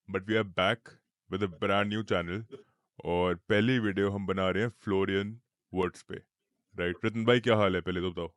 But we are back with a brand new channel और पहली video हम बना रहे हैं फ्लोरियन वर्ड्स पे। राइट रतन भाई, क्या हाल है? पहले तो बताओ।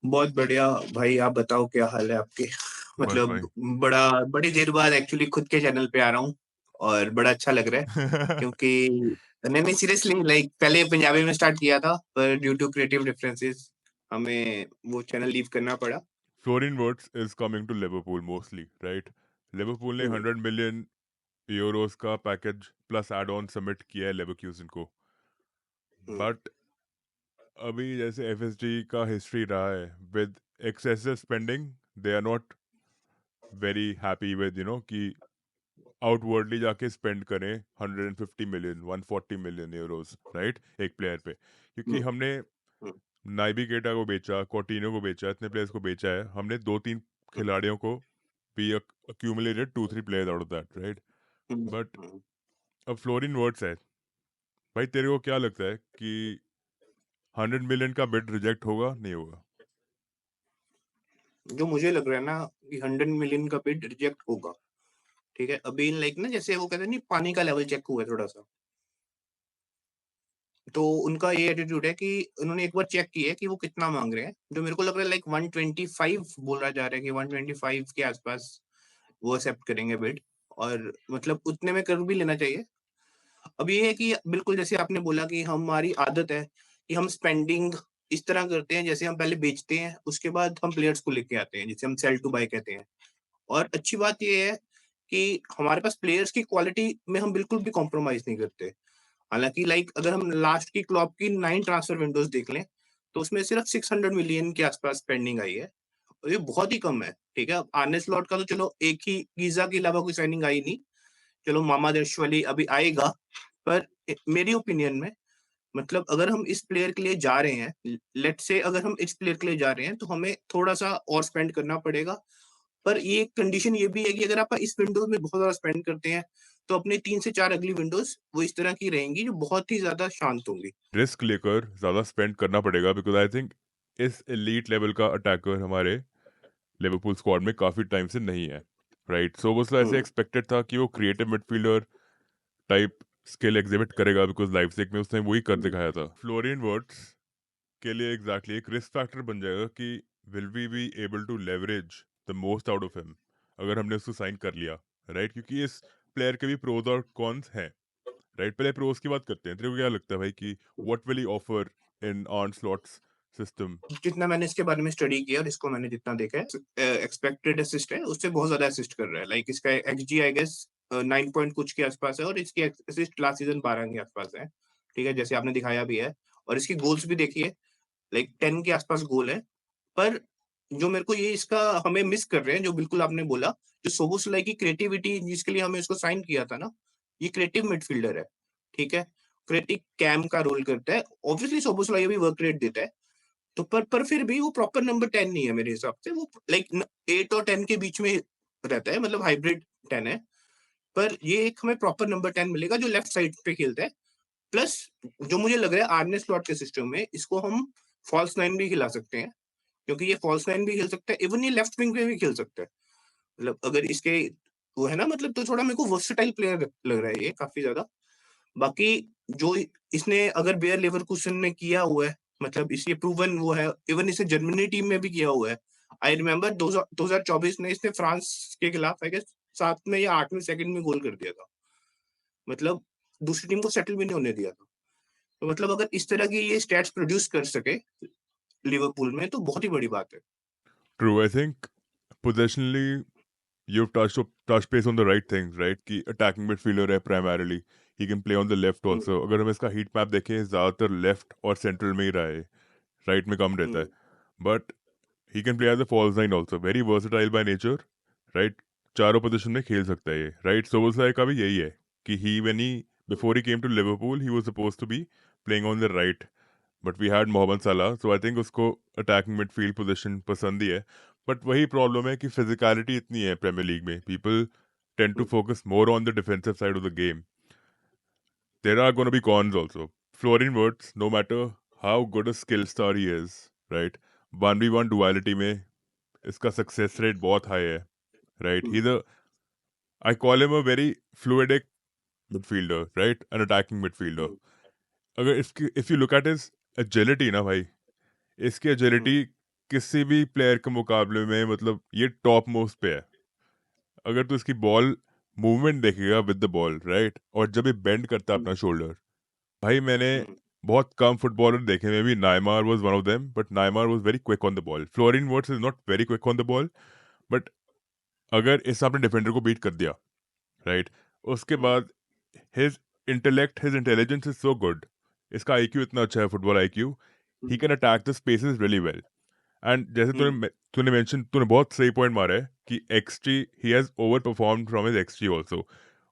बहुत बढ़िया भाई। आप बताओ क्या हाल है आपके। बस मतलब भाई। बड़ी देर बाद एक्चुअली खुद के चैनल पे आ रहा हूँ और बड़ा अच्छा लग रहा है क्योंकि नहीं सीरियसली लाइक पहले पंजाबी में स्टार्ट किया था पर ड्यू टू क्रिएटिव डिफरेंसेस हमें वो चैनल लीव करना पड़ा। Florian Wirtz is coming to Liverpool mostly, right? Liverpool ने हम्म, 100 मिलियन यूरोस का package plus add on submit किया है लेवरक्यूजन को। हम्म, बट अभी जैसे एफएसजी का हिस्ट्री रहा है with excessive spending, they are not very happy with कि आउटवर्डली जाके स्पेंड करें 150 मिलियन 140 मिलियन यूरोस, राइट, एक प्लेयर पे। क्योंकि हम्म, हमने हम्म, नाइबी केटा को बेचा, कोटिनो को बेचा, इतने प्लेयर्स को बेचा है हमने, दो तीन खिलाड़ियों को भी accumulated 2-3 players out of that, right? Hmm, but hmm. अब फ्लोरिन वर्ड्स है भाई, तेरे को क्या लगता है कि 100 मिलियन का बिड रिजेक्ट होगा नहीं होगा? जो मुझे लग रहा है ना कि 100 मिलियन का बिड रिजेक्ट होगा। ठीक है, अभी लाइक ना जैसे वो कहते हैं नहीं पानी का लेवल चेक हुआ है थोड़ा सा। तो उनका ये एटीट्यूड है कि उन्होंने एक बार चेक किया है कि वो कितना मांग रहे हैं। जो मेरे को लग रहा है लाइक 125 बोला जा रहा है कि 125 के आसपास वो एक्सेप्ट करेंगे बिड। और मतलब उतने में कर भी लेना चाहिए। अब ये है कि बिल्कुल जैसे आपने बोला कि हमारी आदत है कि हम स्पेंडिंग इस तरह करते हैं जैसे हम पहले बेचते हैं उसके बाद हम प्लेयर्स को लेके आते हैं जिसे हम सेल टू बाय कहते हैं। और अच्छी बात ये है कि हमारे पास प्लेयर्स की क्वालिटी में हम बिल्कुल भी कॉम्प्रोमाइज नहीं करते। हालांकि लाइक अगर हम लास्ट की क्लॉप की 9 ट्रांसफर विंडोज देख लें तो उसमें सिर्फ 600 मिलियन के आसपास स्पेंडिंग आई है। और ये बहुत ही कम है। ठीक है, अब आर्ने स्लॉट का तो चलो एक ही गीजा के अलावा कोई साइनिंग आई नहीं। चलो मामा दर्शवली अभी आएगा। पर मेरी ओपिनियन में मतलब अगर हम इस प्लेयर के लिए जा रहे हैं, लेट से अगर हम इस प्लेयर के लिए जा रहे हैं तो हमें थोड़ा सा और स्पेंड करना पड़ेगा। पर ये कंडीशन ये भी है कि अगर आप इस विंडो में बहुत ज्यादा स्पेंड करते हैं तो अपने 3 से 4 अगली विंडोज वो इस तरह की रहेंगी जो बहुत ही ज्यादा शांत होंगी। रिस्क लेकर ज़्यादा स्पेंड करना पड़ेगा, बिकॉज आई थिंक इस एलीट लेवल का अटैकर हमारे लिवरपूल स्क्वाड में काफ़ी टाइम से नहीं है, राइट? सो वो ऐसे हम्म, एक्सपेक्टेड था कि वो creative midfielder type skill exhibit करेगा, बिकॉज लाइप्जिग में उसने वही कर हम्म, दिखाया था। फ्लोरियन वर्ड्स के लिए एग्जैक्टली एक रिस्क फैक्टर बन जाएगा कि will we be able to leverage the most out of him अगर हमने उसको साइन कर लिया, राइट? क्योंकि इस प्लेयर के भी प्रोज और कॉन्स हैं, राइट? पहले प्रोज की बात करते हैं। तेरे को क्या लगता है भाई कि what will he offer in on slots system? जितना मैंने इसके बारे में स्टडी किया और इसको मैंने जितना देखा है एक्सपेक्टेड असिस्ट है उससे बहुत ज्यादा असिस्ट कर रहा है। लाइक इसका एक्सजी आई गेस 9 पॉइंट कुछ के आसपास है और इसकी असिस्ट लास्ट सीजन 12 के आसपास है। ठीक है, जैसे आपने दिखाया भी है। और इसकी गोल्स भी देखिए, लाइक 10 के आसपास गोल है। पर जो मेरे को ये इसका हमें मिस कर रहे हैं जो बिल्कुल आपने बोला, जो सोबोसलाई की क्रिएटिविटी जिसके लिए हमें इसको साइन किया था ना, ये क्रिएटिव मिडफील्डर है। ठीक है, क्रिएटिव कैम का रोल करता है। ऑब्वियसली सोबोसलाई भी वर्क रेट देता है। तो पर फिर भी वो प्रॉपर नंबर 10 नहीं है मेरे हिसाब से। वो लाइक 8 और 10 के बीच में रहता है, मतलब हाइब्रिड 10 है। पर ये एक हमें प्रॉपर नंबर 10 मिलेगा जो लेफ्ट साइड पे खेलता है। प्लस जो मुझे लग रहा है आर्ने स्लॉट के सिस्टम में इसको हम फॉल्स नाइन भी खिला सकते हैं क्योंकि ये फॉल्स नाइन भी खेल सकता है, इवन ये लेफ्ट विंग पे भी खेल सकता है। मतलब अगर इसके वो है ना, मतलब तो थोड़ा मेरे को वर्सेटाइल प्लेयर लग रहा है ये काफी ज्यादा। बाकी जो इसने अगर बेयर लेवरकुसन में किया हुआ है, मतलब इसके प्रूवन वो है। इवन इसे जर्मनी टीम में भी किया हुआ है। आई रिमेम्बर 2024 में इसने फ्रांस के खिलाफ है 7वें या 8वें सेकंड में गोल कर दिया था। मतलब दूसरी टीम को सेटल भी नहीं होने दिया था। तो मतलब अगर इस तरह की ये स्टैट्स प्रोड्यूस कर सके लिवरपूल में तो बहुत ही बड़ी बात है। True, I think positionally you've touched base on the right things, right? कि attacking midfielder है primarily, he can play on the left hmm, also. अगर हम इसका heat map देखें, ज़्यादातर लेफ्ट और सेंट्रल में ही रहा है, राइट में कम रहता है। Hmm, but he can play as a false nine also, very versatile by nature, right? चारों पोजीशन में खेल सकता है ये, राइट? सोबोस्लाई का भी यही है कि he when he before he came to Liverpool he was suppose to be playing on the right, but we had Mohamed Salah, so I think उसको अटैकिंग मिडफील्ड पोजीशन पसंद ही है। बट वही प्रॉब्लम है कि फिजिकलिटी इतनी है Premier League में, people tend to hmm, focus more on the defensive side of the game. There are gonna be cons also. Florian Wirtz, no matter how good a skill star he is, right, 1v1 duality में इसका success rate बहुत high है, right? Hmm, he I call him a very fluidic midfielder, right? An attacking midfielder. हुँ, अगर इसकी if you look at his agility ना भाई, इसकी हुँ, agility किसी भी प्लेयर के मुकाबले में मतलब ये टॉप मोस्ट पे है. अगर तू इसकी बॉल मूवमेंट देखेगा विद द बॉल, राइट, और जब ये बेंड करता है हुँ, अपना शोल्डर, भाई मैंने हुँ, बहुत कम फुटबॉलर देखे, maybe Neymar was one of them, but Neymar was very quick on the ball. Florian Wirtz is not very quick on the ball, but अगर इसने अपने डिफेंडर को बीट कर दिया, राइट, उसके हुँ, बाद his intellect, his intelligence is so good, इसका IQ इतना अच्छा है, football IQ, he hmm, can attack the spaces really well. And जैसे हुँ, तूने मेंशन, तूने बहुत सही पॉइंट मारा है कि XD, he has over perform from his XD also.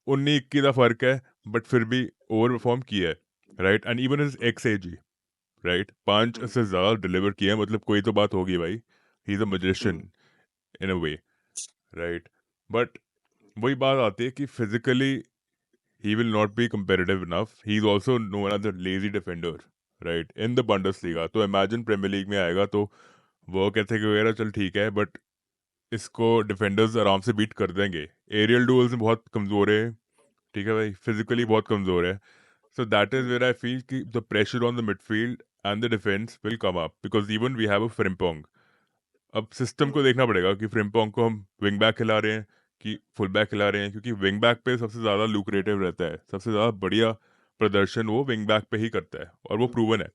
19-21 का फर्क है, बट फिर भी ओवर परफॉर्म किया है, right. And even his xAG, right, 5 hmm, से ज्यादा डिलीवर किया है, मतलब कोई तो बात होगी भाई. He is a hmm, magician in a way, right. But वही बात आती है कि physically he will not be competitive enough. He's also known as a lazy defender, right? In the Bundesliga. तो imagine Premier League में आएगा तो work ethic वगैरह चल ठीक है, बट इसको डिफेंडर्स आराम से बीट कर देंगे. एरियल डुअल्स में बहुत कमजोर है, ठीक है भाई, फिजिकली हुँ, बहुत कमजोर है. So that is hmm, where I feel कि the pressure on the midfield and the defence will come up, because even we have a Frimpong. अब सिस्टम हुँ, को देखना पड़ेगा कि फ्रिम्पोंग को हम विंग बैक खिला रहे हैं कि फुल बैक खिला रहे हैं, क्योंकि विंग बैक पे सबसे ज़्यादा लुक्रेटिव रहता है, सबसे ज़्यादा बढ़िया प्रदर्शन वो विंग बैक पे ही करता है, और वो हुँ, प्रूवन है,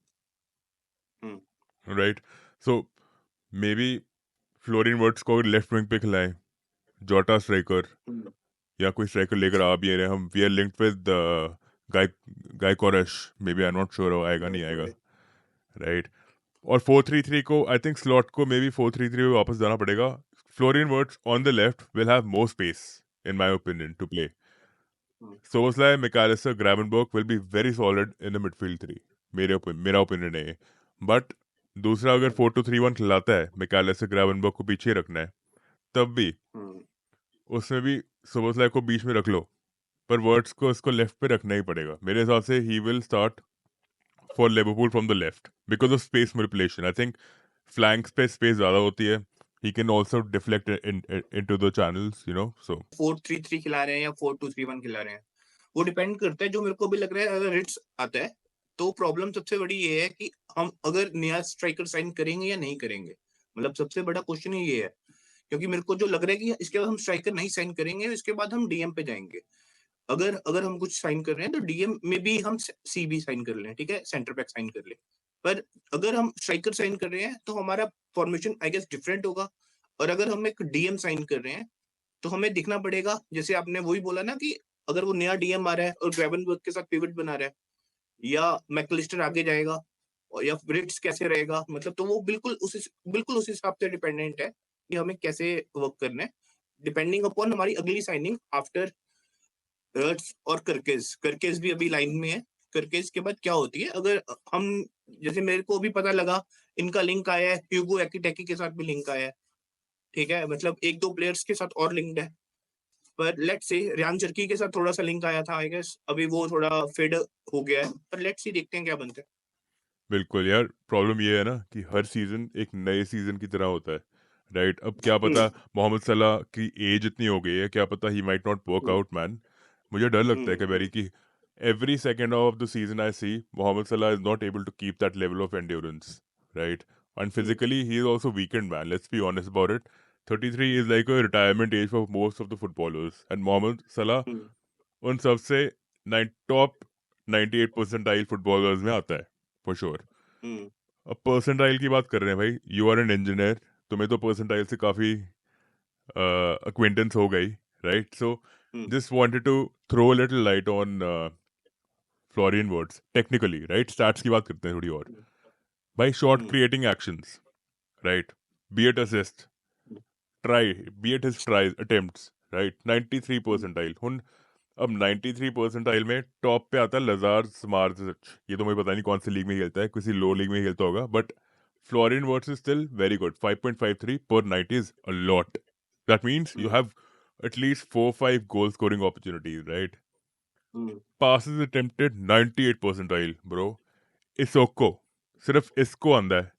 hmm, right. So maybe Florian Wirtz को लेफ्ट विंग पे खिलाएं, जोटा स्ट्राइकर, हुँ, या कोई स्ट्राइकर लेकर आ भी रहे हैं हम. We are linked with Guehi Guehi कोरेश, maybe I not sure आएगा नहीं आएगा, राइट, राइट. और 4-3-3 को आई थिंक स्लॉट को मे बी 4-3-3 में वापस जाना पड़ेगा. Florian Wirtz on the left will have more space in my opinion to play. Hmm, Szoboszlai, Mac Allister, Gravenberch will be very solid in the midfield three. मेरा opinion है ये. But दूसरा, अगर हुँ, 4-2-3-1 खिलाता है, मैकालिस्टर ग्रावेनबर्ग को पीछे रखना है, तब भी हुँ, उसमें भी सोबोस्लाई को बीच में रख लो, पर वर्ड्स को इसको लेफ्ट पे रखना ही पड़ेगा मेरे हिसाब से. He will start for Liverpool from the left because of space manipulation. I think flanks पे स्पेस ज़्यादा होती है. He can also deflect into the channels, you know, so. 4-3-3 खिला रहे हैं या 4-2-3-1 खिला रहे हैं। वो डिपेंड करता है, जो मेरे को भी लग रहा है अगर रिट्स आता है, तो प्रॉब्लम सबसे बड़ी ये है कि हम अगर नया स्ट्राइकर साइन करेंगे या नहीं करेंगे। मतलब सबसे बड़ा क्वेश्चन ही ये है। क्योंकि मेरे को जो लग रहा है कि इसके बाद हम स्ट्राइकर नहीं साइन करेंगे, इसके बाद हम डीएम पे जाएँगे। अगर अगर हम कुछ साइन कर रहे हैं तो डीएम में भी हम सीबी साइन कर लें, ठीक है? सेंटर बैक साइन कर लें। पर अगर हम स्ट्राइकर साइन कर रहे हैं तो हमारा फॉर्मेशन आई गेस डिफरेंट होगा। और अगर हम एक डीएम साइन कर रहे हैं तो हमें दिखना पड़ेगा, जैसे आपने वही बोला ना कि अगर वो नया डीएम आ रहा है और ग्रेवनबर्ग के साथ पिवट बना रहा है, या मैकलिस्टर आगे जाएगा, और या ब्रिट्स कैसे रहेगा, मतलब तो वो बिल्कुल उस हिसाब से डिपेंडेंट है कि हमें कैसे वर्क करना है, डिपेंडिंग अपॉन हमारी अगली साइनिंग आफ्टर हर्ट्स और कर्केज। कर्केज भी अभी लाइन में है। कर्केज के बाद क्या होती है, अगर हम, जैसे मेरे को भी पता लगा, इनका लिंक आया है, ह्यूगो एकिटेकी के साथ भी लिंक आया है, ठीक है? मतलब 1-2 प्लेयर्स के साथ और लिंक्ड है। पर लेट्स से रियान चरकी के साथ थोड़ा-सा लिंक आया था आई गेस, अभी वो थोड़ा फेड हो गया है। पर लेट्स सी, देखते हैं क्या बनता है। बिल्कुल यार, प्रॉब्लम ये है ना कि हर सीजन एक नए सीजन की तरह होता है, राइट. अब क्या हुँ, पता मोहम्मद सलाह की एज इतनी हो गई है, क्या पता he might not work hmm, out, man. मुझे डर लगता है हुँ, कि हुँ, मेरी कि every second of the season I see Mohamed Salah is not able to keep that level of endurance, right? And hmm, physically, he is also weakened, man. Let's be honest about it. 33 is like a retirement age for most of the footballers. And Mohamed Salah, हुँ, उन सबसे top 98 percentile footballers में आता है, for sure. हुँ, अब percentile की बात कर रहे हैं भाई, यू आर एन इंजीनियर, तुम्हें तो परसेंटाइल से काफ़ी acquaintance हो गई, right. So hmm, just wanted to throw a little light on Florian words technically, right. Stats की बात करते हैं थोड़ी और. हुँ, भाई shot hmm, creating actions, right, B it assist, try, B it his try attempts, right, 93 hmm, percentile. अब 93 percentile में top पे आता है लजार स्मार्जिच. ये तो मुझे पता नहीं कौन सी लीग में खेलता है, किसी लो लीग में खेलता होगा, but Florian Wirtz is still very good. 5.53 पर night is a lot. That means you hmm, have at least 4-5 goal scoring opportunities, right. Hmm, passes attempted 98 percentile bro. इसोको, सिर्फ इसको आंदा है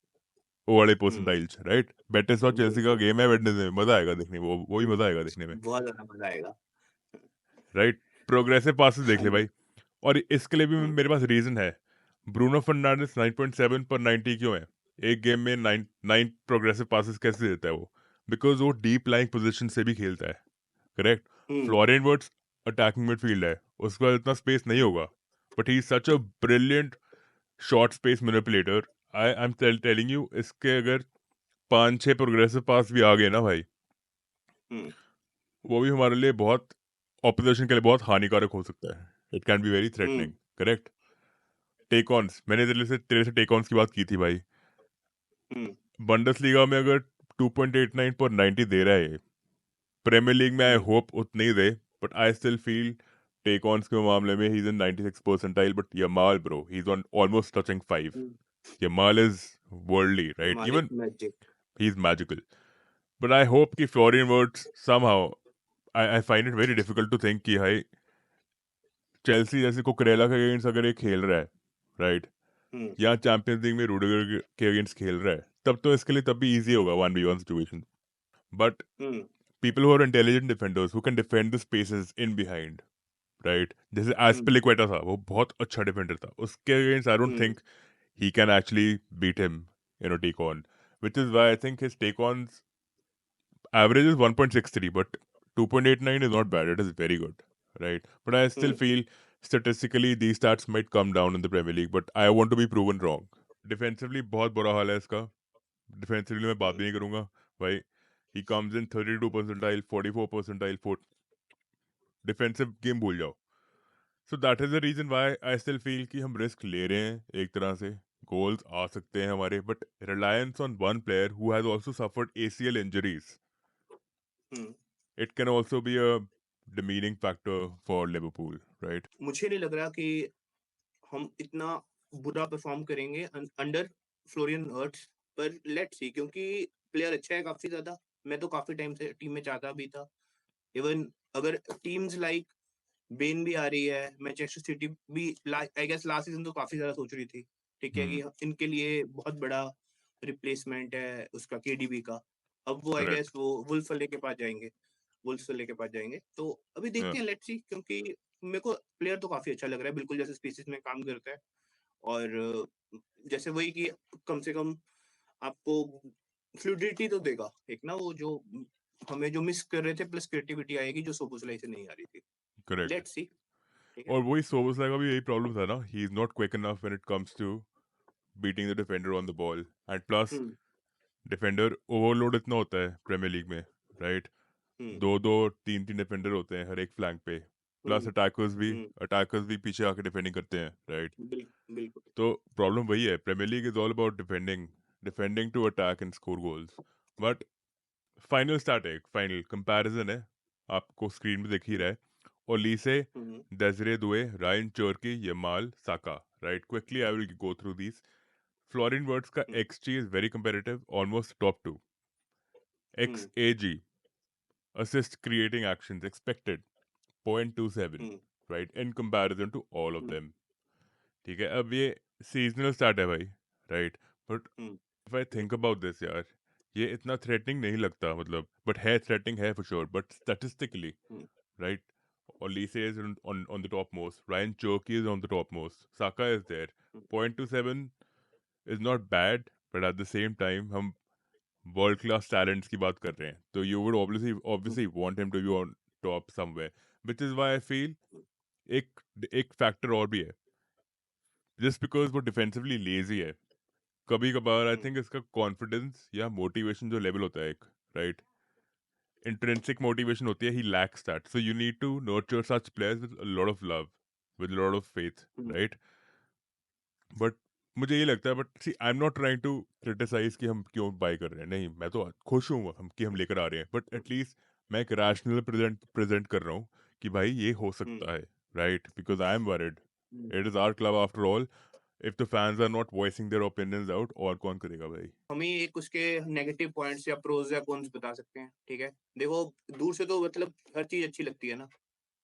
वो वाले हुँ, परसेंटाइल्स, राइट. बेटिस और चेल्सी का बिल्कुल, गेम है वेडनेसडे में, मजा आएगा देखने में, वो ही मजा आएगा देखने में. बहुत ज़्यादा मज़ा आएगा। राइट? प्रोग्रेसिव पासेस देख हाँ ले जी। भाई। और इसके लिए भी हुँ, मेरे पास रीजन है। ब्रूनो फर्नांडिस 9.7 पर 90 क्यों है? एक गेम में 9 प्रोग्रेसिव पासेस कैसे देता है वो? बिकॉज वो डीप लाइंग पोजीशन से भी खेलता है, करेक्ट? हुँ, फ्लोरिन वर्ड्स अटैकिंग मिडफील्ड है, उसके बाद इतना स्पेस नहीं होगा, but he is such a brilliant short space manipulator. I am telling you, इसके अगर 5-6 प्रोग्रेसिव पास भी आ गए ना भाई, हुँ, वो भी हमारे लिए बहुत, ऑपोजिशन के लिए बहुत हानिकारक हो सकता है। It can be very hmm, threatening, correct? Take ons, मैंने तेरे से टेक ऑन्स की बात की थी भाई। हुँ, बंडसलीगा में अगर 2.89 पर 90 दे रहा है, प्रीमियर लीग में आई हुँ, होप उतनी ही दे, but I still feel take ons के मामले में he is in 96 percentile, but Yamal bro he is on almost touching 5। Hmm, Yamal is worldly, right? मालिक even magic. He is magical, but I hope कि Florian Wirtz somehow, I find it very difficult to think कि भाई Chelsea जैसे कुकरेला के against अगर ये खेल रहा है, राइट, हुँ, या चैंपियंस लीग में रूडिगर के अगेंस्ट खेल रहा है, तब तो इसके लिए तब भी इजी होगा 1v1 situation. But hmm, people who are intelligent defenders who can defend the spaces in behind, right? जैसे हुँ, एस्पिलिक्वेटा था, वो बहुत अच्छा डिफेंडर था, उसके against I don't hmm, think he can actually beat him, take on, which is why I think his take on's average is 1.63, but 2.89 is not bad, it is very good, right? But I still hmm, feel statistically these stats might come down in the Premier League, but I want to be proven wrong. Defensively बहुत बुरा हाल है इसका, defensively मैं बात हुँ, भी नहीं करूंगा भाई। He comes in 32 percentile, 44 percentile, defensive game भूल जाओ। So that is the reason why I still feel कि हम रिस्क ले रहे हैं एक तरह से, गोल्स आ सकते हैं हमारे, but reliance on one player who has also suffered ACL injuries, hmm. It can also be a demeaning factor for Liverpool, right? मुझे नहीं लग रहा कि हम इतना बुरा परफ़ॉर्म करेंगे अंडर फ्लोरियन हर्ट्ज़, पर लेट्स सी, क्योंकि प्लेयर अच्छा है काफ़ी ज़्यादा। मैं तो काफ़ी टाइम से टीम में चाहता भी था। इवन अगर टीम्स लाइक बेन भी आ रही है, मैनचेस्टर सिटी भी आई गेस लास्ट सीज़न तो काफ़ी ज़्यादा सोच रही थी, ठीक है, हम्म, कि इनके लिए बहुत बड़ा रिप्लेसमेंट है उसका केडीबी का। अब वो आई करेक्ट, गेस वो वुल्फ वाले के पास जाएँगे, वुल्व्स वाले के पास जाएँगे। तो अभी देखते हैं, लेट्स सी, क्योंकि मेरे को प्लेयर तो काफ़ी अच्छा लग रहा है, बिल्कुल जैसे स्पेसिस में काम करता है। और जैसे वही कि कम से कम आपको फ्लूइडिटी तो देगा, एक ना वो जो हमें जो मिस कर रहे थे, प्लस क्रिएटिविटी आएगी जो सोबोसलाई से नहीं आ रही थी। करेक्ट। लेट्स सी, ठीक है? और वही सोबोस्लाई का भी यही प्रॉब्लम था ना, he is not quick enough when it comes to beating the defender on the ball, and plus hmm, defender overload इतना होता है प्रीमियर लीग में, राइट? हुँ, दो दो तीन तीन डिफेंडर होते हैं हर एक फ्लैंक पे, प्लस हुँ, हुँ, अटैकर्स भी पीछे आके डिफेंडिंग करते हैं, राइट? बिल्कुल। तो प्रॉब्लम वही है, Premier League is all about defending, defending to attack and score goals. But final start है, फाइनल कंपैरिजन है, आपको स्क्रीन पे दिख ही हुँ, रहा है। ओलीसे, hmm, Desire Doue, Rayan Cherki, Yamal, Saka, right? Quickly I will go through these. Florian Wirtz का hmm, xG is very comparative, almost top two. Hmm, X A G, assist creating actions expected 0.27, hmm, right, in comparison to all of hmm, them। ठीक है, अब ये seasonal start है भाई, right? But hmm, if I think about this यार, ये इतना threatening नहीं लगता, मतलब, बट है, थ्रेटनिंग है for sure, but statistically, hmm, right? Olise is on the topmost. Ryan Cherky is on the topmost. Saka is there. Hmm, 0.27 is not bad, but at the same time, हम world class talents की बात कर रहे हैं, तो you would uh, obviously want him to be on top somewhere, which is why I feel एक एक factor और भी है, जस्ट बिकॉज वो डिफेंसिवली लेजी है। कभी कभार आई हुँ, थिंक इसका कॉन्फिडेंस या मोटिवेशन जो लेवल होता है एक, राइट, इंट्रिंसिक मोटिवेशन होती है, he lacks that, so you need to nurture such players with a lot of love, with a lot of faith, hmm, right? But मुझे ये लगता है, but see I am not trying to criticise कि हम क्यों bye कर रहे हैं, नहीं, मैं तो खुश हूँ हम कि हम लेकर आ रहे हैं, बट एटलीस्ट मैं एक रैशनल प्रेजेंट कर रहा हूँ कि भाई ये हो हुँ, सकता है, right? Because I am worried, hmm. It is our club after all, if the fans are not voicing their opinions out, और कौन करेगा भाई? हम ही एक उसके नेगेटिव पॉइंट्स या प्रोस या कॉन्स बता सकते हैं, ठीक है? देखो, दूर से तो मतलब हर चीज़ अच्छी लगती है ना,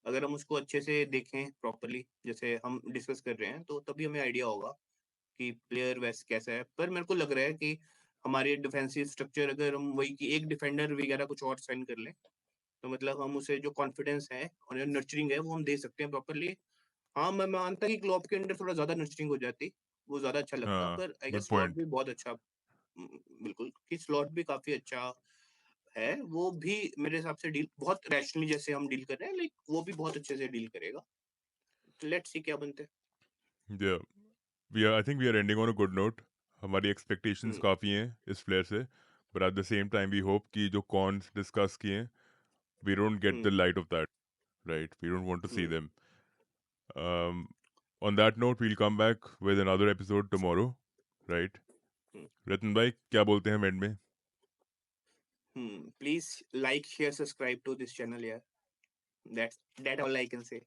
अगर हम उसको अच्छे से देखें प्रॉपर्ली, जैसे हम डिस्कस कर रहे हैं, तो तभी हमें आइडिया होगा कि प्लेयर वैसे कैसा है। पर मेरे को लग रहा है कि हमारे डिफेंसिव स्ट्रक्चर, अगर हम वही कि एक डिफेंडर वगैरह कुछ और साइन कर लें, तो मतलब हम उसे जो कॉन्फिडेंस है और जो नर्चरिंग है वो हम दे सकते हैं प्रॉपर्ली। हाँ, मैं मानता कि क्लॉप के अंडर थोड़ा ज़्यादा नर्चरिंग हो जाती, वो ज़्यादा अच्छा लगता, हाँ, पर आई गुड गेस स्लॉट पॉइंट। भी बहुत अच्छा बिल्कुल कि स्लॉट भी काफ़ी अच्छा है, वो भी मेरे हिसाब से डील बहुत रैशनली जैसे हम डील कर रहे हैं, लाइक वो भी बहुत अच्छे से डील करेगा। लेट्स सी क्या बनते हैं। या I think we are ending on a good note. हमारी एक्सपेक्टेशंस हुँ, काफ़ी हैं इस प्लेयर से, but at the same time we hope कि जो कॉन्स डिस्कस किए हैं, we don't get the hmm, light of that, right? We don't want to see hmm, them. On that note, we'll come back with another episode tomorrow, right? Hmm, Ratan भाई क्या बोलते हैं end में? Hmm. Please like, share, subscribe to this channel यार। That's that all I can से।